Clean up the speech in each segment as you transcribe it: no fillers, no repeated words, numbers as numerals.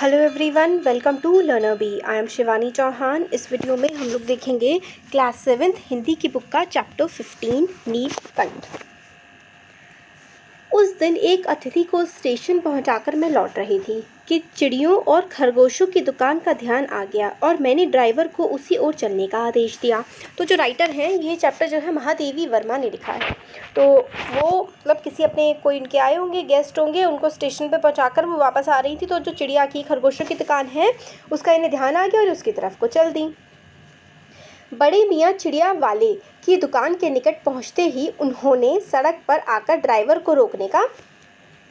Hello everyone, welcome to Learner B. I am Shivani Chauhan. इस video में हम लोग देखेंगे क्लास 7 हिंदी की बुक का चैप्टर 15 नीलकंठ। उस दिन एक अतिथि को स्टेशन पहुंचाकर मैं लौट रही थी कि चिड़ियों और खरगोशों की दुकान का ध्यान आ गया और मैंने ड्राइवर को उसी ओर चलने का आदेश दिया। तो जो राइटर हैं, ये चैप्टर जो है महादेवी वर्मा ने लिखा है। तो वो मतलब किसी अपने कोई इनके आए होंगे, गेस्ट होंगे, उनको स्टेशन पे पहुंचाकर वो वापस आ रही थी। तो जो चिड़िया की खरगोशों की दुकान है उसका इन्हें ध्यान आ गया और उसकी तरफ को चल दी। बड़े मियाँ चिड़िया वाले की दुकान के निकट पहुंचते ही उन्होंने सड़क पर आकर ड्राइवर को रोकने का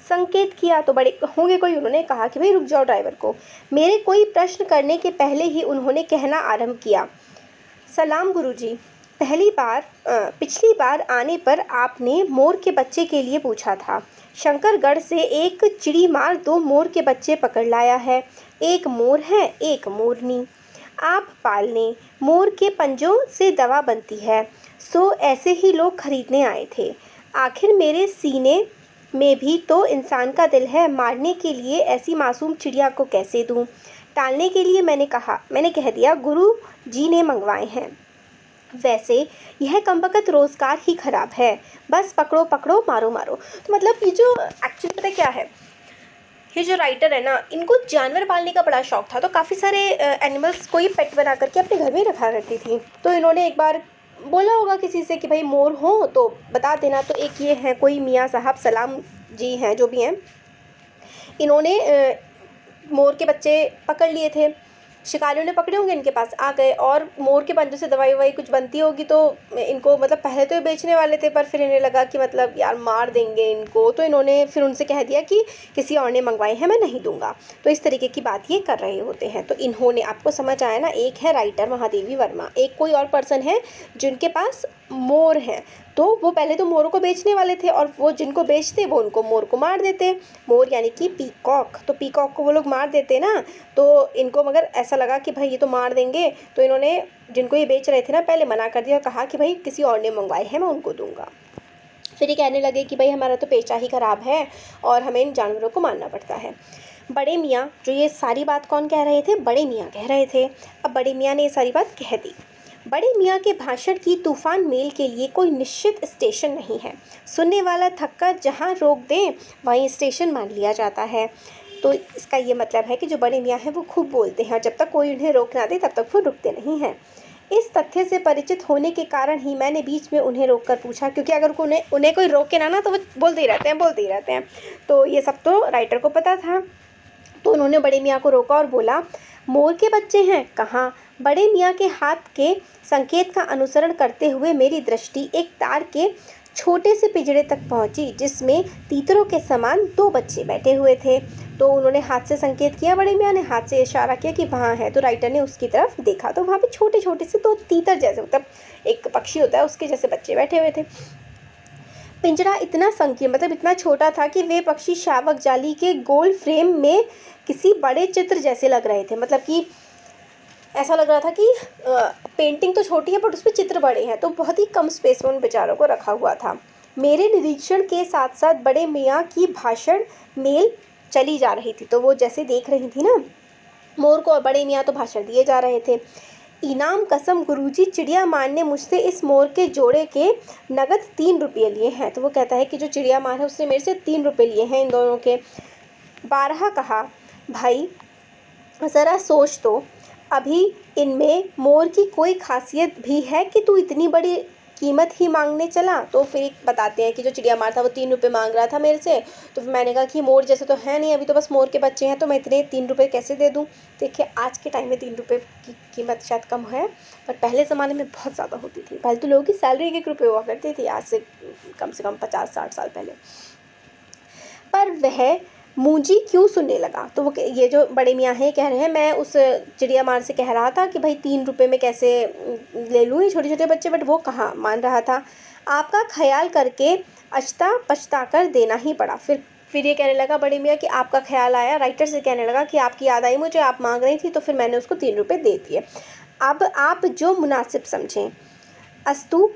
संकेत किया। तो बड़े होंगे कोई, उन्होंने कहा कि भाई रुक जाओ ड्राइवर को। मेरे कोई प्रश्न करने के पहले ही उन्होंने कहना आरंभ किया, सलाम गुरुजी। पिछली बार आने पर आपने मोर के बच्चे के लिए पूछा था। शंकरगढ़ से एक चिड़ी मार 2 मोर के बच्चे पकड़ लाया है। एक मोर है, एक मोरनी। आप पालने, मोर के पंजों से दवा बनती है, सो ऐसे ही लोग खरीदने आए थे। आखिर मेरे सीने में भी तो इंसान का दिल है, मारने के लिए ऐसी मासूम चिड़िया को कैसे दूं? टालने के लिए मैंने कह दिया गुरु जी ने मंगवाए हैं। वैसे यह कमबख्त रोज़गार ही ख़राब है, बस पकड़ो पकड़ो, मारो मारो। तो मतलब ये जो एक्चुअली पता क्या है, ये जो राइटर है ना, इनको जानवर पालने का बड़ा शौक था। तो काफ़ी सारे एनिमल्स को ये पेट बना करके अपने घर में रखा करती थी। तो इन्होंने एक बार बोला होगा किसी से कि भाई मोर हो तो बता देना। तो एक ये है कोई मियाँ साहब, सलाम जी हैं जो भी हैं, इन्होंने मोर के बच्चे पकड़ लिए थे। शिकारियों ने पकड़े होंगे, इनके पास आ गए और मोर के पंजों से दवाई ववाई कुछ बनती होगी। तो इनको मतलब पहले तो ये बेचने वाले थे, पर फिर इन्हें लगा कि मतलब यार मार देंगे इनको। तो इन्होंने फिर उनसे कह दिया कि किसी और ने मंगवाए हैं, मैं नहीं दूंगा। तो इस तरीके की बात ये कर रहे होते हैं। तो इन्होंने, आपको समझ आया ना, एक है राइटर महादेवी वर्मा, एक कोई और पर्सन है जिनके पास मोर हैं। तो वो पहले तो मोरों को बेचने वाले थे और वो जिनको बेचते वो उनको मोर को मार देते। मोर यानी कि पीकॉक। तो पीकॉक को वो लोग मार देते ना। तो इनको मगर ऐसा लगा कि भाई ये तो मार देंगे, तो इन्होंने जिनको ये बेच रहे थे ना पहले मना कर दिया और कहा कि भाई किसी और ने मंगवाए हैं, मैं उनको दूंगा। फिर ये कहने लगे कि भाई हमारा तो पेशा ही ख़राब है और हमें इन जानवरों को मारना पड़ता है। बड़े मियाँ, जो ये सारी बात कौन कह रहे थे? बड़े मियाँ कह रहे थे। अब बड़े मियाँ ने ये सारी बात कह दी। बड़े मियाँ के भाषण की तूफान मेल के लिए कोई निश्चित स्टेशन नहीं है। सुनने वाला थककर जहाँ रोक दें वहीं स्टेशन मान लिया जाता है। तो इसका ये मतलब है कि जो बड़े मियाँ हैं वो खूब बोलते हैं और जब तक कोई उन्हें रोक ना दे तब तक वो रुकते नहीं हैं। इस तथ्य से परिचित होने के कारण ही मैंने बीच में उन्हें रोककर पूछा, क्योंकि अगर उन्हें कोई रोके ना तो वो बोलते ही रहते हैं। तो ये सब तो राइटर को पता था। तो उन्होंने बड़े मियाँ को रोका और बोला, मोर के बच्चे हैं कहाँ? बड़े मियाँ के हाथ के संकेत का अनुसरण करते हुए मेरी दृष्टि एक तार के छोटे से पिंजरे तक पहुंची जिसमें तीतरों के समान 2 बच्चे बैठे हुए थे। तो उन्होंने हाथ से संकेत किया, बड़े मियाँ ने हाथ से इशारा किया कि वहाँ है। तो राइटर ने उसकी तरफ देखा तो वहाँ पे छोटे छोटे से 2 तीतर जैसे, मतलब एक पक्षी होता है उसके जैसे बच्चे बैठे हुए थे। पिंजरा इतना संकीर्ण, मतलब इतना छोटा था कि वे पक्षी शावक जाली के गोल फ्रेम में किसी बड़े चित्र जैसे लग रहे थे। मतलब कि ऐसा लग रहा था कि पेंटिंग तो छोटी है बट उसमें चित्र बड़े हैं। तो बहुत ही कम स्पेस में उन बेचारों को रखा हुआ था। मेरे निरीक्षण के साथ साथ बड़े मियाँ की भाषण मेल चली जा रही थी। तो वो जैसे देख रही थी ना मोर को, और बड़े मियाँ तो भाषण दिए जा रहे थे। इनाम कसम गुरुजी, चिड़िया मार ने मुझसे इस मोर के जोड़े के नगद 3 रुपये लिए हैं। तो वो कहता है कि जो चिड़िया मार है उसने मेरे से 3 रुपये लिए हैं इन दोनों के। 12 कहा, भाई ज़रा सोच तो, अभी इनमें मोर की कोई खासियत भी है कि तू इतनी बड़ी कीमत ही मांगने चला? तो फिर बताते हैं कि जो चिड़िया मार था वो 3 रुपये मांग रहा था मेरे से। तो फिर मैंने कहा कि मोर जैसे तो है नहीं, अभी तो बस मोर के बच्चे हैं, तो मैं इतने 3 रुपये कैसे दे दूँ? देखिए आज के टाइम में 3 रुपये की कीमत शायद कम है, पर पहले ज़माने में बहुत ज़्यादा होती थी। पहले तो लोगों की सैलरी 1 रुपये हुआ करती थी, आज से कम 50-60 साल पहले। पर वह मूंजी क्यों सुनने लगा? तो वो, ये जो बड़े मियाँ हैं कह रहे हैं, मैं उस चिड़िया मार से कह रहा था कि भाई 3 रुपये में कैसे ले लूँ ये छोटे छोटे बच्चे, बट वो कहाँ मान रहा था। आपका ख्याल करके अछता पछता कर देना ही पड़ा। फिर ये कहने लगा बड़े मियाँ कि आपका ख्याल आया, राइटर से कहने लगा कि आपकी याद आई मुझे, आप मांग रही थी तो फिर मैंने उसको 3 रुपये दे दिए। अब आप जो मुनासिब समझें। अस्तु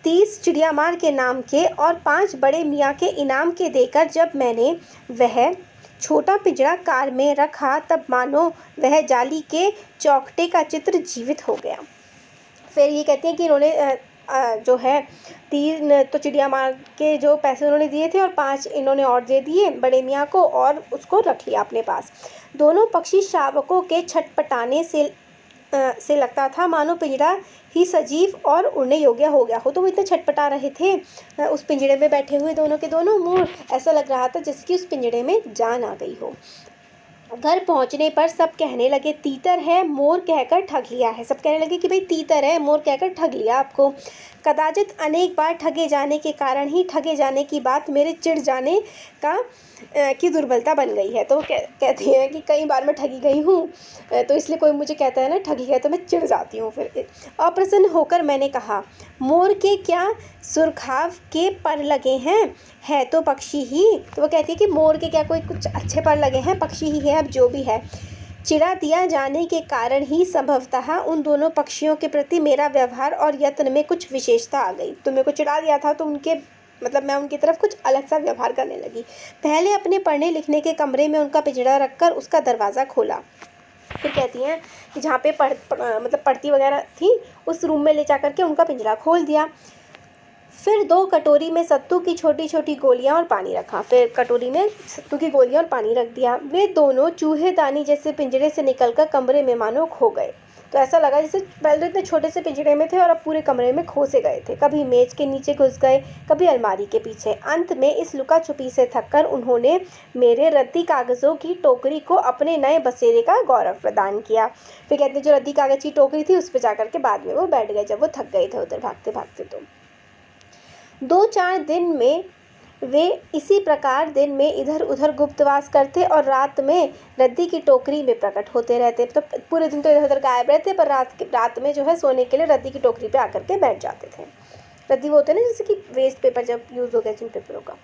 30 चिड़िया मार के नाम के और 5 बड़े मियाँ के इनाम के देकर जब मैंने वह छोटा पिंजरा कार में रखा तब मानो वह जाली के चौखटे का चित्र जीवित हो गया। फिर ये कहती हैं कि इन्होंने जो है 3 तो चिड़िया मार के जो पैसे उन्होंने दिए थे और 5 इन्होंने और दे दिए बड़े मियाँ को और उसको रख लिया अपने पास। दोनों पक्षी शावकों के छटपटाने से लगता था मानो पिंजरा ही सजीव और उड़ने योग्य हो गया हो। तो वो इतने छटपटा रहे थे उस पिंजरे में बैठे हुए दोनों के दोनों मोर। ऐसा लग रहा था जैसे कि उस पिंजरे में जान आ गई हो। घर पहुंचने पर सब कहने लगे तीतर है, मोर कहकर ठग लिया है। सब कहने लगे कि भाई तीतर है, मोर कहकर ठग लिया आपको। कदाचित अनेक बार ठगे जाने के कारण ही ठगे जाने की बात मेरे चिढ़ जाने की दुर्बलता बन गई है। तो कहती हैं कि कई बार मैं ठगी गई हूँ, तो इसलिए कोई मुझे कहता है ना ठगी गया तो मैं चिढ़ जाती हूँ। फिर अप्रसन्न होकर मैंने कहा, मोर के क्या सुरखाव के पर लगे हैं, है तो पक्षी ही। तो वो कहती है कि मोर के क्या कोई कुछ अच्छे पर लगे हैं, पक्षी ही है, अब जो भी है। चिढ़ा दिया जाने के कारण ही संभवतः उन दोनों पक्षियों के प्रति मेरा व्यवहार और यत्न में कुछ विशेषता आ गई। तो मेरे को चिढ़ा दिया था तो उनके मतलब मैं उनकी तरफ कुछ अलग सा व्यवहार करने लगी। पहले अपने पढ़ने लिखने के कमरे में उनका पिंजरा रखकर उसका दरवाज़ा खोला। फिर कहती हैं कि जहाँ पे पढ़ती वगैरह थी उस रूम में ले जा करके उनका पिंजरा खोल दिया। फिर 2 कटोरी में सत्तू की छोटी छोटी गोलियां और पानी रखा। फिर कटोरी में सत्तू की गोलियां और पानी रख दिया। वे दोनों चूहेदानी जैसे पिंजरे से निकलकर कमरे में मानो खो गए। तो ऐसा लगा जैसे पहले तो इतने छोटे से पिंजरे में थे और अब पूरे कमरे में खो से गए थे। कभी मेज के नीचे घुस गए, कभी अलमारी के पीछे। अंत में इस लुका छुपी से थककर उन्होंने मेरे रद्दी कागज़ों की टोकरी को अपने नए बसेरे का गौरव प्रदान किया। फिर कहते जो रद्दी कागज़ की टोकरी थी उस पर जाकर के बाद में वो बैठ गए जब वो थक गए थे उधर भागते भागते। तो 2-4 दिन में वे इसी प्रकार दिन में इधर उधर गुप्तवास करते और रात में रद्दी की टोकरी में प्रकट होते रहते। तो पूरे दिन तो इधर उधर गायब रहते पर रात में जो है सोने के लिए रद्दी की टोकरी पे आकर के बैठ जाते थे। रद्दी वो होते हैं ना जैसे कि वेस्ट पेपर जब यूज़ हो गया जिन पेपरों का।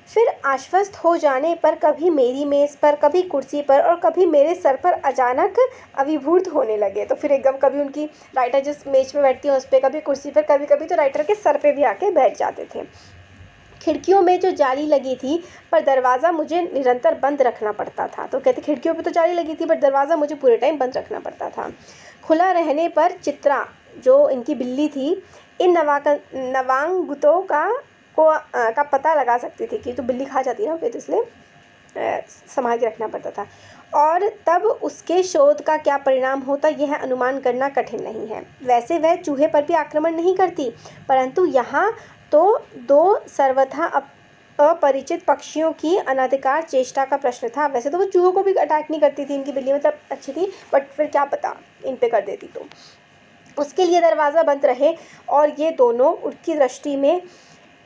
फिर आश्वस्त हो जाने पर कभी मेरी मेज़ पर, कभी कुर्सी पर और कभी मेरे सर पर अचानक अभिभूत होने लगे। तो फिर एकदम कभी उनकी राइटर जिस मेज पे बैठती है उस पर, कभी कुर्सी पर, कभी कभी तो राइटर के सर पे भी आके बैठ जाते थे। खिड़कियों में जो जाली लगी थी पर दरवाज़ा मुझे निरंतर बंद रखना पड़ता था। तो कहते खिड़कियों पे तो जाली लगी थी पर दरवाज़ा मुझे पूरे टाइम बंद रखना पड़ता था। खुला रहने पर चित्रा जो इनकी बिल्ली थी इन नवांगतों का पता लगा सकती थी कि तो बिल्ली खा जाती ना, फिर इसलिए संभाल के रखना पड़ता था। और तब उसके शोध का क्या परिणाम होता यह अनुमान करना कठिन नहीं है। वैसे वह चूहे पर भी आक्रमण नहीं करती, परंतु यहाँ तो 2 सर्वथा अपरिचित पक्षियों की अनधिकार चेष्टा का प्रश्न था। वैसे तो वो चूहों को भी अटैक नहीं करती थी, इनकी बिल्ली मतलब अच्छी थी, बट फिर क्या पता इन पे कर देती। तो उसके लिए दरवाज़ा बंद रहे और ये दोनों उनकी दृष्टि में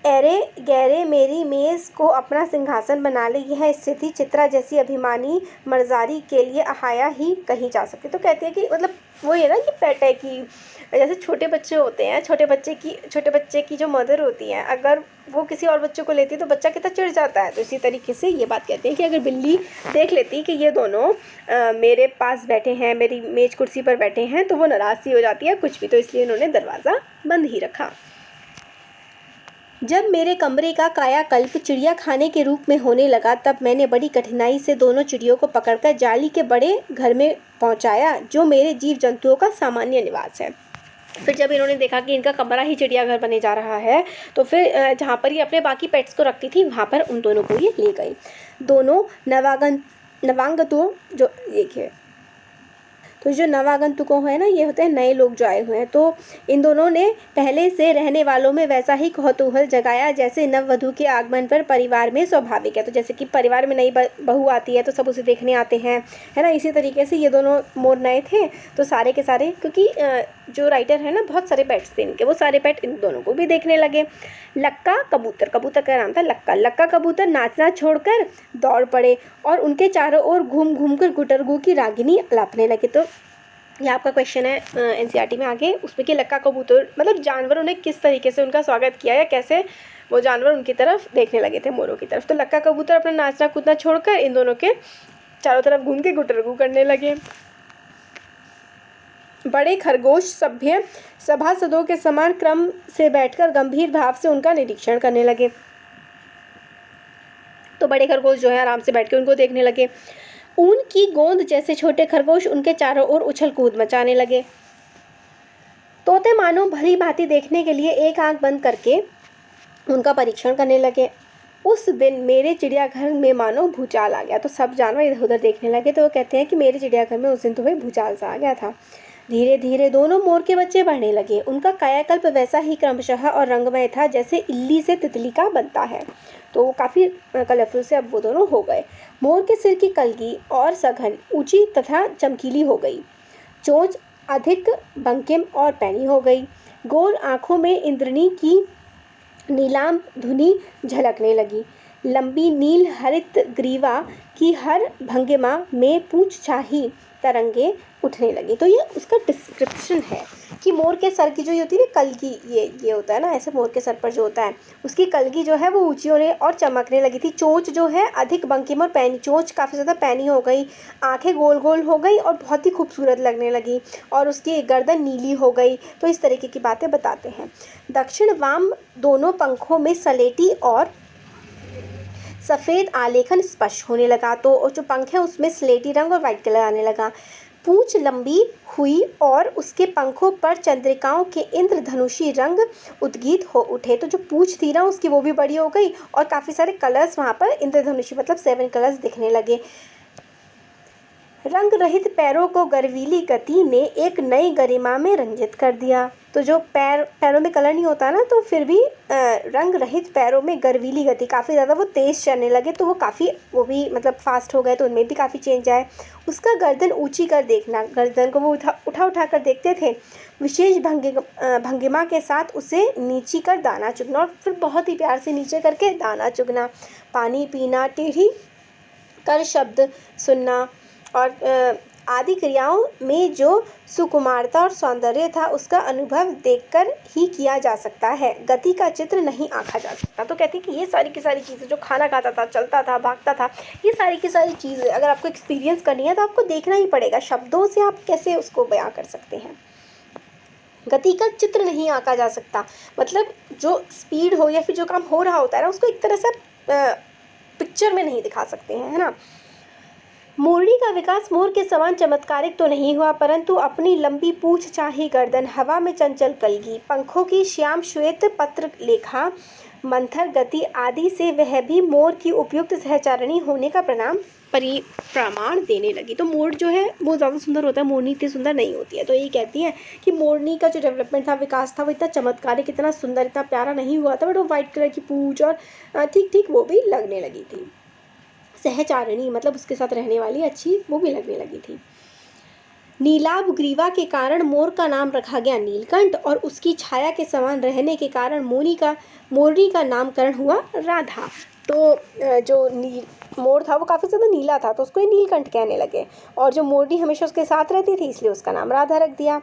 अरे गहरे मेरी मेज़ को अपना सिंहासन बना ले। यह स्थिति चित्रा जैसी अभिमानी मर्जारी के लिए अहाया ही कही जा सकती। तो कहते हैं कि मतलब वो ये ना कि पेट है कि जैसे छोटे बच्चे होते हैं, छोटे बच्चे की जो मदर होती है अगर वो किसी और बच्चे को लेती है तो बच्चा कितना चिढ़ जाता है। तो इसी तरीके से ये बात कहते हैं कि अगर बिल्ली देख लेती कि ये दोनों मेरे पास बैठे हैं, मेरी मेज कुर्सी पर बैठे हैं, तो वो नाराज़ सी हो जाती है कुछ भी। तो इसलिए इन्होंने दरवाज़ा बंद ही रखा। जब मेरे कमरे का कायाकल्प चिड़िया खाने के रूप में होने लगा तब मैंने बड़ी कठिनाई से दोनों चिड़ियों को पकड़कर जाली के बड़े घर में पहुंचाया जो मेरे जीव जंतुओं का सामान्य निवास है। फिर जब इन्होंने देखा कि इनका कमरा ही चिड़ियाघर बने जा रहा है तो फिर जहाँ पर ये अपने बाकी पेट्स को रखती थी वहाँ पर उन दोनों को ये ले गई। दोनों नवागंतुकों जो देखिए तो जो नवागंतुकों है ना ये होते हैं नए लोग जो आए हुए हैं। तो इन दोनों ने पहले से रहने वालों में वैसा ही कौतूहल जगाया जैसे नववधू के आगमन पर परिवार में स्वाभाविक है। तो जैसे कि परिवार में नई बहू आती है तो सब उसे देखने आते हैं, है ना। इसी तरीके से ये दोनों मोर नए थे तो सारे के सारे, क्योंकि जो राइटर है ना बहुत सारे पेट्स थे इनके, वो सारे पेट इन दोनों को भी देखने लगे। लक्का कबूतर का नाम था लक्का कबूतर नाचना छोड़कर दौड़ पड़े और उनके चारों ओर घूम घूम कर गुटरगू की रागिनी अलापने लगे। तो ये आपका क्वेश्चन है एनसीईआरटी में आगे उसमें कि लक्का कबूतर मतलब जानवरों ने किस तरीके से उनका स्वागत किया या कैसे वो जानवर उनकी तरफ देखने लगे थे, मोरों की तरफ। तो लक्का कबूतर अपना नाचना कूदना छोड़कर इन दोनों के चारों तरफ घूम के गुटरगू करने लगे। बड़े खरगोश सभ्य सभासदों के समान क्रम से बैठकर गंभीर भाव से उनका निरीक्षण करने लगे। तो बड़े खरगोश जो है आराम से बैठ के उनको देखने लगे। ऊन की गोंद जैसे छोटे खरगोश उनके चारों ओर उछल कूद मचाने लगे। तोते मानो भली भांति देखने के लिए एक आंख बंद करके उनका परीक्षण करने लगे। उस दिन मेरे चिड़ियाघर में मानो भूचाल आ गया। तो सब जानवर इधर उधर देखने लगे। तो वो कहते हैं कि मेरे चिड़ियाघर में उस दिन तुम्हें भूचाल सा आ गया था। धीरे धीरे दोनों मोर के बच्चे बढ़ने लगे। उनका कायाकल्प वैसा ही क्रमशः और रंगमय था जैसे इल्ली से तितली का बनता है। तो वो काफ़ी कलरफुल से अब वो दोनों हो गए। मोर के सिर की कलगी और सघन ऊंची तथा चमकीली हो गई। चोंच अधिक बंकिम और पैनी हो गई। गोल आँखों में इंद्रनी की नीलाम धुनी झलकने लगी। लंबी नील हरित ग्रीवा की हर भंगिमा में पूंछ छाही तरंगे उठने लगी। तो ये उसका डिस्क्रिप्शन है कि मोर के सर की जो होती है ना कलगी, ये होता है ना ऐसे मोर के सर पर जो होता है, उसकी कलगी जो है वो ऊंची होने और चमकने लगी थी। चोंच जो है अधिक बंकिम और पैनी, चोंच काफ़ी ज़्यादा पैनी हो गई। आंखें गोल गोल हो गई और बहुत ही खूबसूरत लगने लगी और उसकी गर्दन नीली हो गई। तो इस तरीके की बातें बताते हैं। दक्षिण वाम दोनों पंखों में सलेटी और सफ़ेद आलेखन स्पष्ट होने लगा। तो जो पंख है उसमें स्लेटी रंग और वाइट कलर आने लगा। पूंछ लंबी हुई और उसके पंखों पर चंद्रिकाओं के इंद्रधनुषी रंग उद्गीत हो उठे। तो जो पूंछ थी ना उसकी वो भी बड़ी हो गई और काफ़ी सारे कलर्स वहाँ पर इंद्रधनुषी मतलब 7 कलर्स दिखने लगे। रंग रहित पैरों को गर्वीली गति ने एक नई गरिमा में रंजित कर दिया। तो जो पैरों में कलर नहीं होता ना, तो फिर भी रंग रहित पैरों में गर्वीली गति, काफ़ी ज़्यादा वो तेज़ चलने लगे। तो वो भी मतलब फास्ट हो गए, तो उनमें भी काफ़ी चेंज आए। उसका गर्दन ऊंची कर देखना, गर्दन को वो उठा कर देखते थे। विशेष भंगिमा के साथ उसे नीची कर दाना चुगना और फिर बहुत ही प्यार से नीचे करके दाना चुगना। पानी पीना, टेढ़ी कर शब्द सुनना और आदि क्रियाओं में जो सुकुमारता और सौंदर्य था उसका अनुभव देखकर ही किया जा सकता है। गति का चित्र नहीं आंका जा सकता। तो कहती है कि ये सारी की सारी चीज़ें, जो खाना खाता था, चलता था, भागता था, ये सारी की सारी चीज़ें अगर आपको एक्सपीरियंस करनी है तो आपको देखना ही पड़ेगा। शब्दों से आप कैसे उसको बयां कर सकते हैं। गति का चित्र नहीं आंका जा सकता मतलब जो स्पीड हो या फिर जो काम हो रहा होता है ना, उसको एक तरह से पिक्चर में नहीं दिखा सकते हैं, है ना। मोरनी का विकास मोर के समान चमत्कारिक तो नहीं हुआ, परंतु अपनी लंबी पूंछ चाही गर्दन, हवा में चंचल कलगी, पंखों की श्याम श्वेत पत्र लेखा मंथर गति आदि से वह भी मोर की उपयुक्त सहचारिणी होने का प्रमाण देने लगी। तो मोर जो है वो ज़्यादा सुंदर होता है, मोरनी इतनी सुंदर नहीं होती है। तो यही कहती है कि मोरनी का जो डेवलपमेंट था, विकास था, वो इतना चमत्कारिक, इतना सुंदर, इतना प्यारा नहीं हुआ था, बट वो वाइट कलर की पूंछ और ठीक ठीक वो भी लगने लगी थी। सहचारिणी मतलब उसके साथ रहने वाली अच्छी, वो भी लगने लगी थी। नीलाभ ग्रीवा के कारण मोर का नाम रखा गया नीलकंठ और उसकी छाया के समान रहने के कारण मोरनी का नामकरण हुआ राधा। तो जो मोर था वो काफ़ी ज़्यादा नीला था, तो उसको ये नीलकंठ कहने लगे और जो मोरनी हमेशा उसके साथ रहती थी इसलिए उसका नाम राधा रख दिया।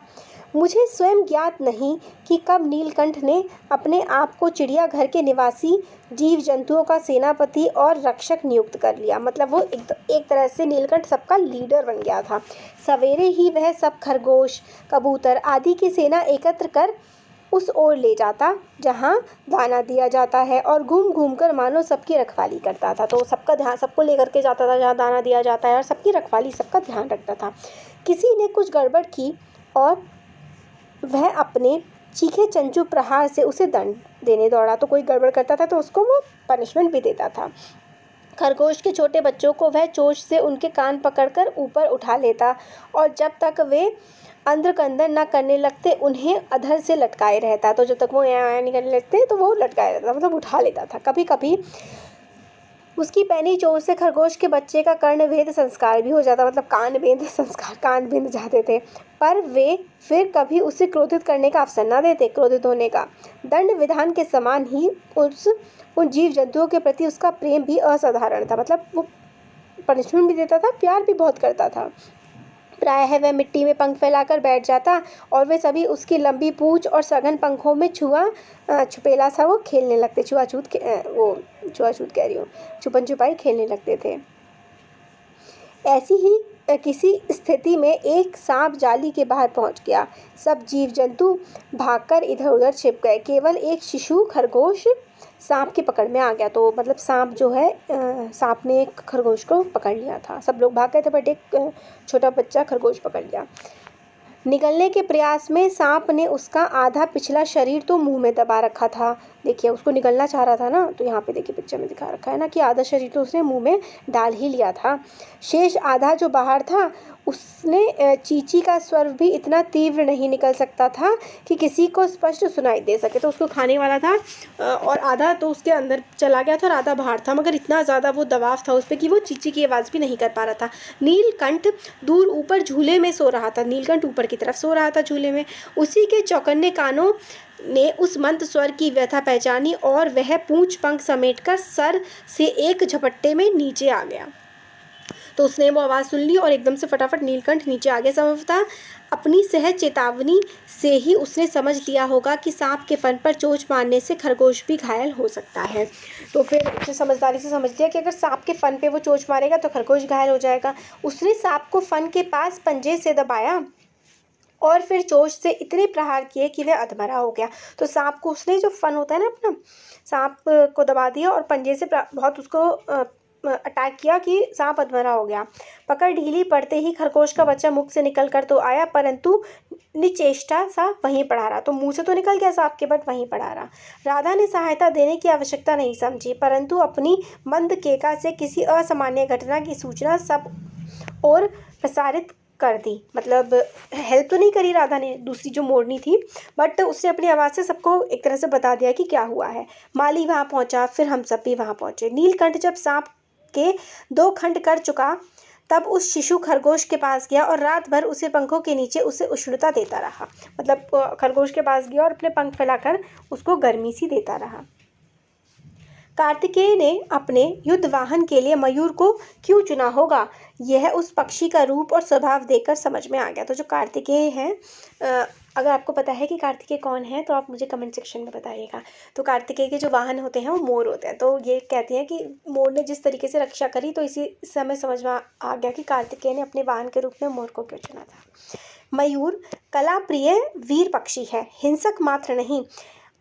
मुझे स्वयं ज्ञात नहीं कि कब नीलकंठ ने अपने आप को चिड़ियाघर के निवासी जीव जंतुओं का सेनापति और रक्षक नियुक्त कर लिया। मतलब वो एक तरह से नीलकंठ सबका लीडर बन गया था। सवेरे ही वह सब खरगोश, कबूतर आदि की सेना एकत्र कर उस ओर ले जाता जहाँ दाना दिया जाता है और घूम घूम कर मानो सबकी रखवाली करता था। तो सबका ध्यान, सबको लेकर के जाता था जहाँ दाना दिया जाता है और सबकी रखवाली, सबका ध्यान रखता था। किसी ने कुछ गड़बड़ की और वह अपने चीखे चंचू प्रहार से उसे दंड देने दौड़ा। तो कोई गड़बड़ करता था तो उसको वो पनिशमेंट भी देता था। खरगोश के छोटे बच्चों को वह चोंच से उनके कान पकड़कर ऊपर उठा लेता और जब तक वे अंदर न करने लगते उन्हें अधर से लटकाए रहता। तो जब तक वो यहाँ नहीं करने लगते तो वो लटकाए रहता, मतलब उठा लेता था। कभी कभी उसकी पैनी चोंच से खरगोश के बच्चे का कर्णभेद संस्कार भी हो जाता, मतलब कान बेंध जाते थे। पर वे फिर कभी उसे क्रोधित करने का अवसर न देते। क्रोधित होने का दंड विधान के समान ही उन जीव जंतुओं के प्रति उसका प्रेम भी असाधारण था। मतलब वो पनिशमेंट भी देता था, प्यार भी बहुत करता था। प्रायः वह मिट्टी में पंख फैलाकर बैठ जाता और वे सभी उसकी लंबी पूंछ और सघन पंखों में छुपेला सा वो खेलने लगते, छुआछूत कह रही हूँ, छुपन छुपाई खेलने लगते थे। ऐसी ही किसी स्थिति में एक सांप जाली के बाहर पहुंच गया। सब जीव जंतु भागकर इधर उधर छिप गए। केवल एक शिशु खरगोश सांप की पकड़ में आ गया। तो मतलब सांप जो है सांप ने एक खरगोश को पकड़ लिया था। सब लोग भाग गए थे बट एक छोटा बच्चा खरगोश पकड़ लिया। निगलने के प्रयास में सांप ने उसका आधा पिछला शरीर तो मुंह में दबा रखा था। देखिए उसको निगलना चाह रहा था ना, तो यहाँ पे देखिए पिक्चर में दिखा रखा है ना कि आधा शरीर तो उसने मुंह में डाल ही लिया था। शेष आधा जो बाहर था उसने चींची का स्वर भी इतना तीव्र नहीं निकल सकता था कि किसी को स्पष्ट सुनाई दे सके। तो उसको खाने वाला था और आधा तो उसके अंदर चला गया था और आधा बाहर था, मगर इतना ज़्यादा वो दबाव था उस पर कि वो चींची की आवाज़ भी नहीं कर पा रहा था। नीलकंठ दूर ऊपर झूले में सो रहा था। नीलकंठ ऊपर की तरफ सो रहा था झूले में। उसी के चौकन्ने कानों ने उस मंद स्वर की व्यथा पहचानी और वह पूंछ पंख समेटकर सर से एक झपट्टे में नीचे आ गया। तो उसने वो आवाज़ सुन ली और एकदम से फटाफट नीलकंठ नीचे आ गया। संभवतः अपनी सहज चेतावनी से ही उसने समझ लिया होगा कि सांप के फन पर चोंच मारने से खरगोश भी घायल हो सकता है। तो फिर उसने समझदारी से समझ लिया कि अगर सांप के फन पे वो चोंच मारेगा तो खरगोश घायल हो जाएगा। उसने सांप को फन के पास पंजे से दबाया और फिर चोंच से इतने प्रहार किए कि वह अधमरा हो गया। तो सांप को उसने जो फन होता है ना अपना, सांप को दबा दिया और पंजे से बहुत उसको अटैक किया कि सांप अधमरा हो गया। पकड़ ढीली पड़ते ही खरगोश का बच्चा मुख से निकल कर तो आया, परंतु निचेष्टा सा वहीं पड़ा रहा। तो मुंह से तो निकल गया सांप के, बट वहीं पड़ा रहा। राधा ने सहायता देने की आवश्यकता नहीं समझी, परंतु अपनी मंद केका से किसी असामान्य घटना की सूचना सब और प्रसारित कर दी। मतलब हेल्प तो नहीं करी राधा ने, दूसरी जो मोरनी थी, बट उसने अपनी आवाज़ से सबको एक तरह से बता दिया कि क्या हुआ है। माली वहाँ पहुँचा, फिर हम सब भी वहाँ पहुँचे। नीलकंठ जब सांप के 2 खंड कर चुका तब उस शिशु खरगोश के पास गया और रात भर उसे पंखों के नीचे उसे उष्णता देता रहा। मतलब खरगोश के पास गया और अपने पंख फैलाकर उसको गर्मी सी देता रहा। कार्तिकेय ने अपने युद्ध वाहन के लिए मयूर को क्यों चुना होगा, यह उस पक्षी का रूप और स्वभाव देखकर समझ में आ गया। तो जो कार्तिकेय हैं, अगर आपको पता है कि कार्तिकेय कौन है तो आप मुझे कमेंट सेक्शन में बताइएगा। तो कार्तिकेय के जो वाहन होते हैं वो मोर होते हैं। तो ये कहते हैं कि मोर ने जिस तरीके से रक्षा करी, तो इसी समय समझ में आ गया कि कार्तिकेय ने अपने वाहन के रूप में मोर को क्यों चुना था। मयूर कला प्रिय वीर पक्षी है, हिंसक मात्र नहीं।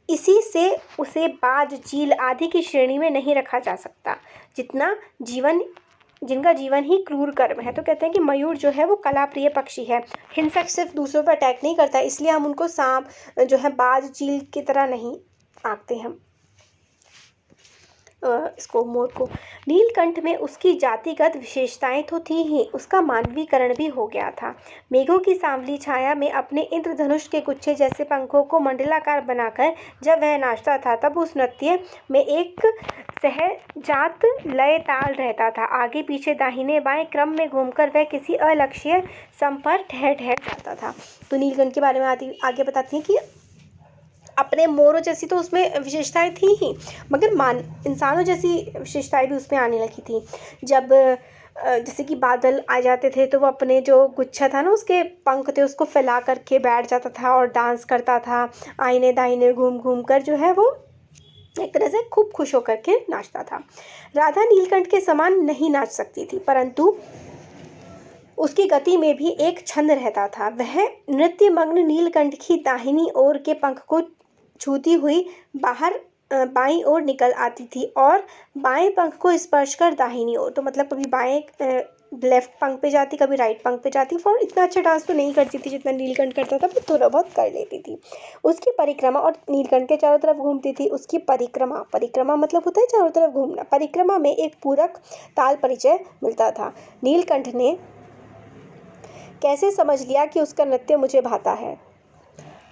इसी से उसे बाज, चील आदि की श्रेणी में नहीं रखा जा सकता, जिनका जीवन ही क्रूर कर्म है। तो कहते हैं कि मयूर जो है वो कला प्रिय पक्षी है, हिंसक सिर्फ दूसरों पर अटैक नहीं करता, इसलिए हम उनको सांप जो है बाज, चील की तरह नहीं आंकते हम इसको, मोर को। नीलकंठ में उसकी जातिगत विशेषताएं तो थी ही, उसका मानवीकरण भी हो गया था। मेघों की सांवली छाया में अपने इंद्रधनुष के गुच्छे जैसे पंखों को मंडलाकार बनाकर जब वह नाचता था, तब उस नृत्य में एक सहजात लय ताल रहता था। आगे पीछे दाहिने बाएं क्रम में घूमकर वह किसी अलक्ष्य सम पर ठहर जाता था। तो नीलकंठ के बारे में आगे बताती हैं कि अपने मोरों जैसी तो उसमें विशेषताएं थी ही, मगर इंसानों जैसी विशेषताएं भी उसमें आने लगी थी। जब जैसे कि बादल आ जाते थे तो वो अपने जो गुच्छा था ना, उसके पंख थे, उसको फैला करके बैठ जाता था और डांस करता था। आईने दाईने घूम घूम कर जो है वो एक तरह से खूब खुश होकर के नाचता था। राधा नीलकंठ के समान नहीं नाच सकती थी, परंतु उसकी गति में भी एक छंद रहता था। वह नृत्य मग्न नीलकंठ की दाहिनी ओर के पंख को छूती हुई बाहर बाईं ओर निकल आती थी और बाएं पंख को स्पर्श कर दाहिनी ओर। तो मतलब कभी बाएं लेफ्ट पंख पे जाती, कभी राइट पंख पे जाती। और इतना अच्छा डांस तो नहीं करती थी जितना नीलकंठ करता था, पर थोड़ा बहुत कर लेती थी। उसकी परिक्रमा, और नीलकंठ के चारों तरफ घूमती थी। उसकी परिक्रमा मतलब होता है चारों तरफ घूमना। परिक्रमा में एक पूरक ताल परिचय मिलता था। नीलकंठ ने कैसे समझ लिया कि उसका नृत्य मुझे भाता है,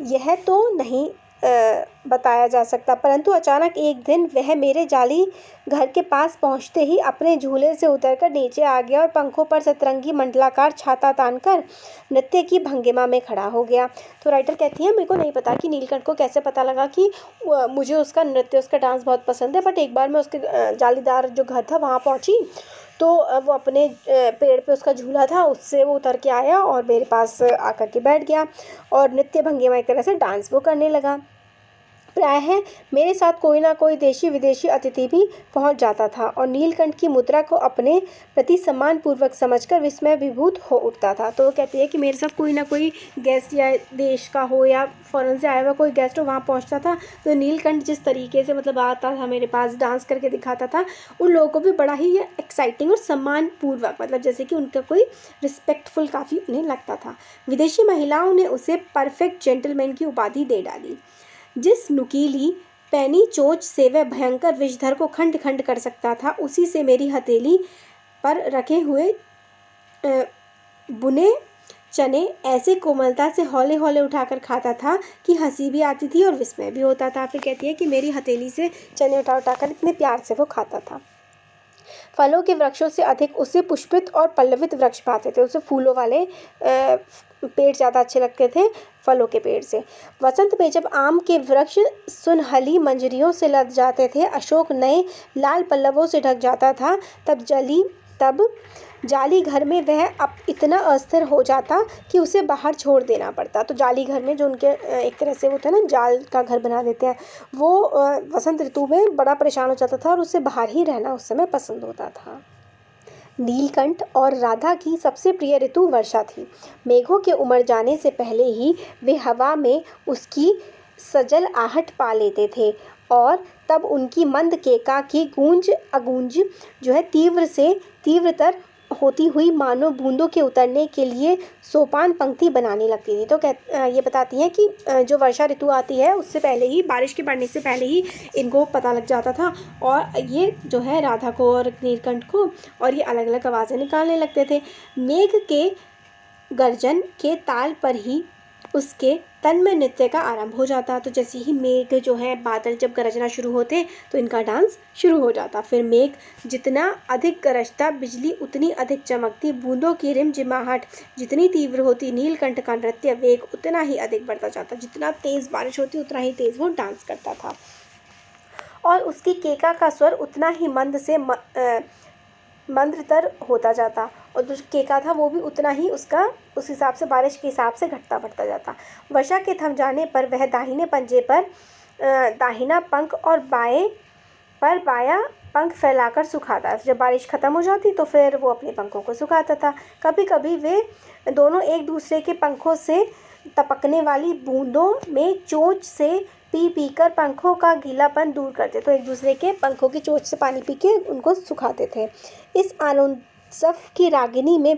यह तो नहीं बताया जा सकता, परंतु अचानक एक दिन वह मेरे जाली घर के पास पहुंचते ही अपने झूले से उतरकर नीचे आ गया और पंखों पर सतरंगी मंडलाकार छाता तानकर नृत्य की भंगिमा में खड़ा हो गया। तो राइटर कहती है, मेरे को नहीं पता कि नीलकंठ को कैसे पता लगा कि मुझे उसका नृत्य, उसका डांस बहुत पसंद है, बट एक बार मैं उसके जालीदार जो घर था वहाँ पहुँची तो वो अपने पेड़ पे उसका झूला था, उससे वो उतर के आया और मेरे पास आकर के बैठ गया और नृत्य भंगिमा एक तरह से डांस वो करने लगा। प्रायः मेरे साथ कोई ना कोई देशी विदेशी अतिथि भी पहुंच जाता था और नीलकंठ की मुद्रा को अपने प्रति सम्मानपूर्वक समझकर विस्मय विभूत हो उठता था। तो वो कहती है कि मेरे साथ कोई ना कोई गेस्ट या देश का हो या फ़ॉरेन से आया हुआ कोई गेस्ट हो वहाँ पहुंचता था, तो नीलकंठ जिस तरीके से मतलब आता था मेरे पास, डांस करके दिखाता था, उन लोगों को भी बड़ा ही एक्साइटिंग और सम्मानपूर्वक, मतलब जैसे कि उनका कोई रिस्पेक्टफुल काफ़ी उन्हें लगता था। विदेशी महिलाओं ने उसे परफेक्ट जेंटलमैन की उपाधि दे डाली। जिस नुकीली पैनी चोंच से वह भयंकर विषधर को खंड खंड कर सकता था, उसी से मेरी हथेली पर रखे हुए बुने चने ऐसे कोमलता से हौले हौले उठाकर खाता था कि हंसी भी आती थी और विस्मय भी होता था। फिर कहती है कि मेरी हथेली से चने उठा उठाकर इतने प्यार से वो खाता था। फलों के वृक्षों से अधिक उसे पुष्पित और पल्लवित वृक्ष भाते थे। उसे फूलों वाले पेड़ ज़्यादा अच्छे लगते थे फलों के पेड़ से। वसंत में जब आम के वृक्ष सुनहली मंजरियों से लद जाते थे, अशोक नए लाल पल्लवों से ढक जाता था, तब जाली घर में वह अब इतना अस्थिर हो जाता कि उसे बाहर छोड़ देना पड़ता। तो जाली घर में जो उनके एक तरह से होता है ना, जाल का घर बना देते हैं, वो वसंत ऋतु में बड़ा परेशान हो जाता था और उसे बाहर ही रहना उस समय पसंद होता था। नीलकंठ और राधा की सबसे प्रिय ऋतु वर्षा थी। मेघों के उमड़ जाने से पहले ही वे हवा में उसकी सजल आहट पा लेते थे और तब उनकी मंद केका की गूंज अगूंज जो है तीव्र से तीव्रतर होती हुई मानो बूंदों के उतरने के लिए सोपान पंक्ति बनाने लगती थी। तो ये बताती हैं कि जो वर्षा ऋतु आती है उससे पहले ही, बारिश के पड़ने से पहले ही इनको पता लग जाता था और ये जो है राधा को और नीलकंठ को, और ये अलग अलग आवाज़ें निकालने लगते थे। मेघ के गर्जन के ताल पर ही उसके तन में नृत्य का आरंभ हो जाता। तो जैसे ही मेघ जो है, बादल जब गरजना शुरू होते तो इनका डांस शुरू हो जाता। फिर मेघ जितना अधिक गरजता, बिजली उतनी अधिक चमकती, बूंदों की रिमझिमाहट जितनी तीव्र होती, नीलकंठ का नृत्य वेग उतना ही अधिक बढ़ता जाता। जितना तेज़ बारिश होती उतना ही तेज़ वो डांस करता था और उसकी केका का स्वर उतना ही मंद से मंद्रतर होता जाता और जो केका था वो भी उतना ही उसका उस हिसाब से, बारिश के हिसाब से घटता बढ़ता जाता। वर्षा के थम जाने पर वह दाहिने पंजे पर दाहिना पंख और बाएं पर बायां पंख फैलाकर सुखाता। जब बारिश ख़त्म हो जाती तो फिर वो अपने पंखों को सुखाता था। कभी कभी वे दोनों एक दूसरे के पंखों से टपकने वाली बूंदों में चोंच से पी कर पंखों का गीलापन दूर करते। तो एक दूसरे के पंखों की चोंच से पानी पी के उनको सुखाते थे। इस आनंदोत्सव की रागिनी में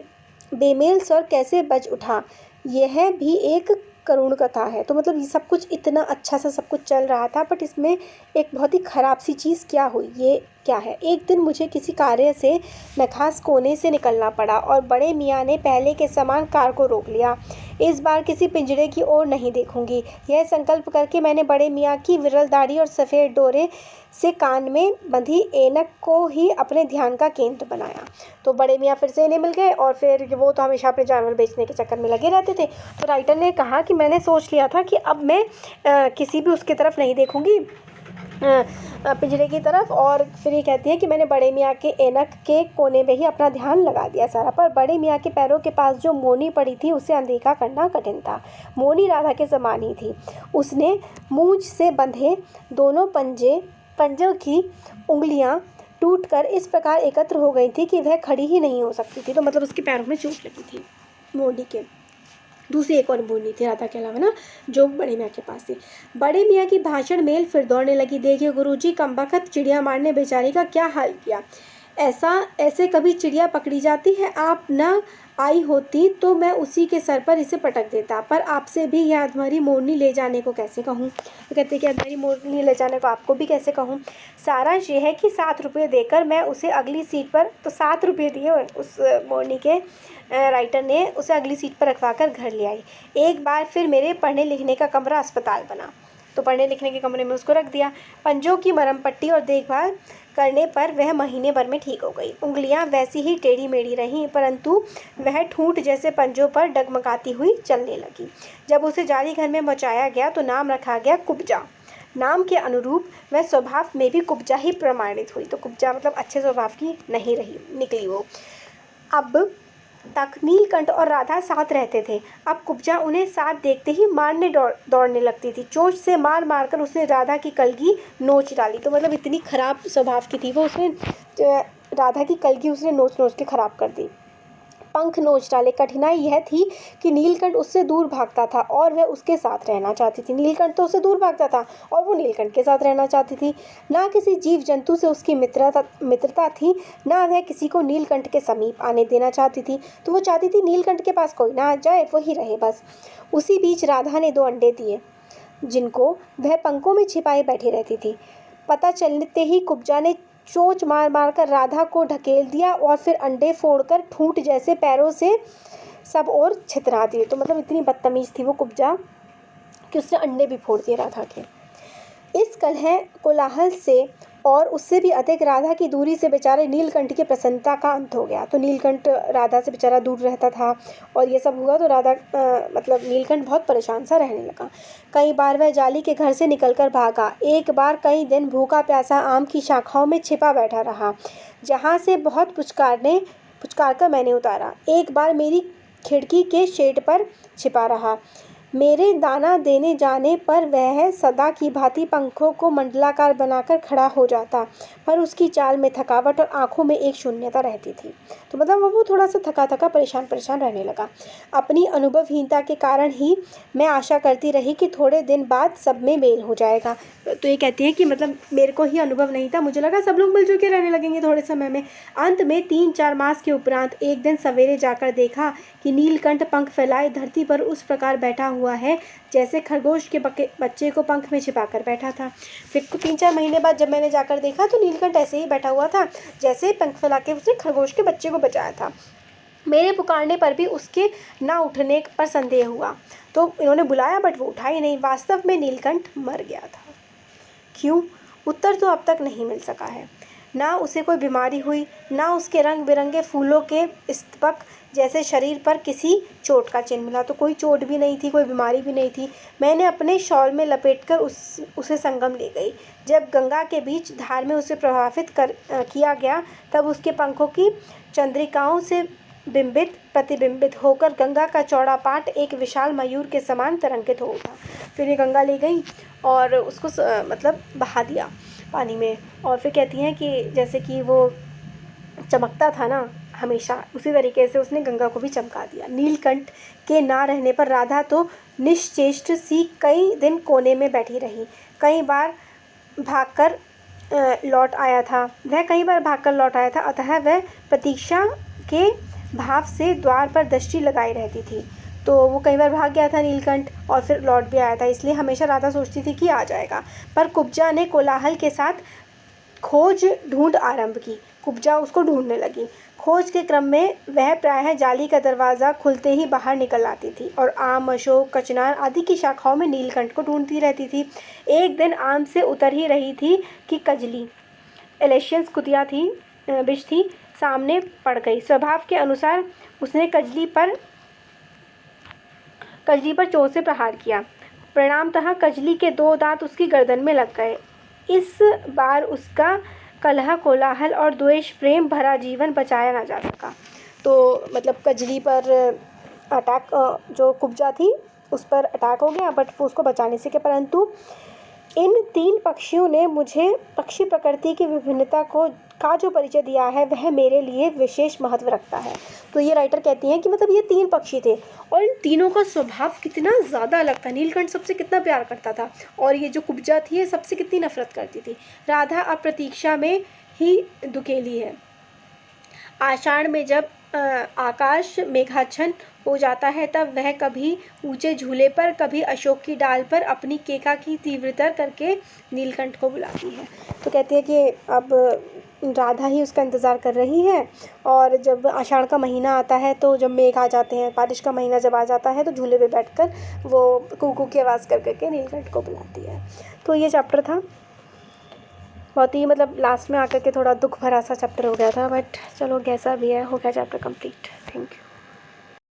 बेमेल स्वर कैसे बज उठा, यह भी एक करुण कथा है। तो मतलब ये सब कुछ इतना अच्छा सा सब कुछ चल रहा था, बट इसमें एक बहुत ही ख़राब सी चीज़ क्या हुई, ये क्या है। एक दिन मुझे किसी कार्य से नखास कोने से निकलना पड़ा और बड़े मियाँ ने पहले के समान कार को रोक लिया। इस बार किसी पिंजरे की ओर नहीं देखूंगी, यह संकल्प करके मैंने बड़े मियाँ की विरल दाढ़ी और सफ़ेद डोरे से कान में बंधी ऐनक को ही अपने ध्यान का केंद्र बनाया। तो बड़े मियाँ फिर से इन्हें मिल गए और फिर वो तो हमेशा अपने जानवर बेचने के चक्कर में लगे रहते थे। तो राइटर ने कहा कि मैंने सोच लिया था कि अब मैं किसी भी उसकी तरफ नहीं देखूंगी, पिंजरे की तरफ। और फिर ये कहती है कि मैंने बड़े मियाँ के ऐनक के कोने में ही अपना ध्यान लगा दिया सारा। पर बड़े मियाँ के पैरों के पास जो मोनी पड़ी थी उसे अनदेखा करना कठिन था। मोनी राधा के समान ही थी। उसने मूंछ से बंधे दोनों पंजों की उंगलियां टूटकर इस प्रकार एकत्र हो गई थी कि वह खड़ी ही नहीं हो सकती थी। तो मतलब उसके पैरों में चोट लगी थी मोनी के। दूसरी एक और बोली थी राधा के अलावा ना, जो बड़े मियाँ के पास थी। बड़े मियाँ की भाषण मेल फिर दौड़ने लगी। देखिए गुरुजी, कमबख्त चिड़िया मारने बेचारी का क्या हाल किया। ऐसे कभी चिड़िया पकड़ी जाती है? आप न आई होती तो मैं उसी के सर पर इसे पटक देता। पर आपसे भी यह अधमरी मोरनी ले जाने को कैसे कहूँ। तो कहते कि अधमरी मोरनी ले जाने को आपको भी कैसे कहूँ। सारांश ये है कि 7 रुपये देकर मैं उसे अगली सीट पर, तो 7 रुपये दिए उस मोरनी के राइटर ने उसे अगली सीट पर रखवा कर घर ले आई। एक बार फिर मेरे पढ़ने लिखने का कमरा अस्पताल बना। तो पढ़ने लिखने के कमरे में उसको रख दिया। पंजों की मरहम पट्टी और देखभाल करने पर वह महीने भर में ठीक हो गई। उंगलियां वैसी ही टेढ़ी मेढ़ी रहीं, परंतु वह ठूंठ जैसे पंजों पर डगमगाती हुई चलने लगी। जब उसे जाली घर में पहुंचाया गया तो नाम रखा गया कुब्जा। नाम के अनुरूप वह स्वभाव में भी कुब्जा ही प्रमाणित हुई। तो कुब्जा मतलब अच्छे स्वभाव की नहीं रही, निकली वो। अब तक नीलकंठ और राधा साथ रहते थे। अब कुब्जा उन्हें साथ देखते ही मारने दौड़ने लगती थी। चोंच से मार मार कर उसने राधा की कलगी नोच डाली। तो मतलब इतनी खराब स्वभाव की थी वो, उसने राधा की कलगी उसने नोच नोच के खराब कर दी, पंख नोच डाले। कठिनाई यह थी कि नीलकंठ उससे दूर भागता था और वह उसके साथ रहना चाहती थी। नीलकंठ तो उससे दूर भागता था और वो नीलकंठ के साथ रहना चाहती थी। ना किसी जीव जंतु से उसकी मित्रता थी, ना वह किसी को नीलकंठ के समीप आने देना चाहती थी। तो वो चाहती थी नीलकंठ के पास कोई ना जाए, वही रहे बस। उसी बीच राधा ने 2 अंडे दिए, जिनको वह पंखों में छिपाए बैठी रहती थी। पता चलते ही कुब्जा ने चोंच मार मार कर राधा को ढकेल दिया और फिर अंडे फोड़कर ठूंठ जैसे पैरों से सब ओर छितरा दिए। तो मतलब इतनी बदतमीज थी वो कुब्जा कि उसने अंडे भी फोड़ दिए राधा के। इस कलह कोलाहल से और उससे भी अधिक राधा की दूरी से बेचारे नीलकंठ की प्रसन्नता का अंत हो गया। तो नीलकंठ राधा से बेचारा दूर रहता था और ये सब हुआ तो राधा मतलब नीलकंठ बहुत परेशान सा रहने लगा। कई बार वह जाली के घर से निकलकर भागा। एक बार कई दिन भूखा प्यासा आम की शाखाओं में छिपा बैठा रहा, जहाँ से बहुत पुचकार कर मैंने उतारा। एक बार मेरी खिड़की के शेड पर छिपा रहा। मेरे दाना देने जाने पर वह सदा की भांति पंखों को मंडलाकार बनाकर खड़ा हो जाता, पर उसकी चाल में थकावट और आंखों में एक शून्यता रहती थी। तो मतलब वो थोड़ा सा थका परेशान रहने लगा। अपनी अनुभवहीनता के कारण ही मैं आशा करती रही कि थोड़े दिन बाद सब में मेल हो जाएगा। तो ये कहती है कि मतलब मेरे को ही अनुभव नहीं था, मुझे लगा सब लोग मिलजुल के रहने लगेंगे थोड़े समय में। अंत में 3-4 मास के उपरांत एक दिन सवेरे जाकर देखा कि नीलकंठ पंख फैलाए धरती पर उस प्रकार बैठा हुआ है जैसे खरगोश के बच्चे को पंख में छिपाकर बैठा था। फिर 3-4 महीने बाद जब मैंने जाकर देखा तो नीलकंठ ऐसे ही बैठा हुआ था जैसे पंख फैला के उसने खरगोश के बच्चे को बचाया था। मेरे पुकारने पर भी उसके ना उठने पर संदेह हुआ, तो इन्होंने बुलाया बट वो उठा ही नहीं। वास्तव में नीलकंठ मर गया था। क्यों? उत्तर तो अब तक नहीं मिल सका है। ना उसे कोई बीमारी हुई, ना उसके रंग बिरंगे फूलों के स्तबक जैसे शरीर पर किसी चोट का चिन्ह मिला। तो कोई चोट भी नहीं थी, कोई बीमारी भी नहीं थी। मैंने अपने शॉल में लपेटकर उसे संगम ले गई। जब गंगा के बीच धार में उसे किया गया तब उसके पंखों की चंद्रिकाओं से प्रतिबिंबित होकर गंगा का चौड़ा पाट एक विशाल मयूर के समान तरंगित हो उठा। फिर ये गंगा ले गई और उसको मतलब बहा दिया पानी में, और फिर कहती हैं कि जैसे कि वो चमकता था ना हमेशा, उसी तरीके से उसने गंगा को भी चमका दिया। नीलकंठ के ना रहने पर राधा तो निश्चेष्ट सी कई दिन कोने में बैठी रही। कई बार भागकर लौट आया था अतः वह प्रतीक्षा के भाव से द्वार पर दृष्टि लगाई रहती थी। तो वो कई बार भाग गया था नीलकंठ और फिर लौट भी आया था, इसलिए हमेशा राधा सोचती थी कि आ जाएगा। पर कुब्जा ने कोलाहल के साथ खोज ढूंढ आरंभ की। कुब्जा उसको ढूंढने लगी। खोज के क्रम में वह प्रायः जाली का दरवाज़ा खुलते ही बाहर निकल आती थी और आम, अशोक, कचनार आदि की शाखाओं में नीलकंठ को ढूंढती रहती थी। एक दिन आम से उतर ही रही थी कि कजली एलेशियंस कुतिया थी, बिछ थी, सामने पड़ गई। स्वभाव के अनुसार उसने कजली पर चोट से प्रहार किया। परिणामतः कजली के 2 दांत उसकी गर्दन में लग गए। इस बार उसका कलह, कोलाहल और द्वेष प्रेम भरा जीवन बचाया ना जा सका। तो मतलब कजली पर अटैक, जो कुब्जा थी उस पर अटैक हो गया, बट वो उसको बचा नहीं सके। परंतु इन 3 पक्षियों ने मुझे पक्षी प्रकृति की विभिन्नता का जो परिचय दिया है वह मेरे लिए विशेष महत्व रखता है। तो ये राइटर कहती हैं कि मतलब ये 3 पक्षी थे और इन तीनों का स्वभाव कितना ज़्यादा अलग था। नीलकंठ सबसे कितना प्यार करता था और ये जो कुब्जा थी ये सबसे कितनी नफरत करती थी। राधा अब प्रतीक्षा में ही दुकेली है। आषाढ़ में जब आकाश मेघाच्छन्न हो जाता है तब वह कभी ऊंचे झूले पर, कभी अशोक की डाल पर अपनी केका की तीव्रतर करके नीलकंठ को बुलाती है। तो कहती है कि अब राधा ही उसका इंतज़ार कर रही है और जब आषाढ़ का महीना आता है तो जब मेघ आ जाते हैं, बारिश का महीना जब आ जाता है तो झूले पे बैठकर वो कू की आवाज़ कर करके नीलकंठ को बुलाती है। तो ये चैप्टर था, बहुत ही मतलब लास्ट में आकर के थोड़ा दुख भरा सा चैप्टर हो गया था, बट चलो कैसा भी है, हो गया चैप्टर कंप्लीट। Thank you.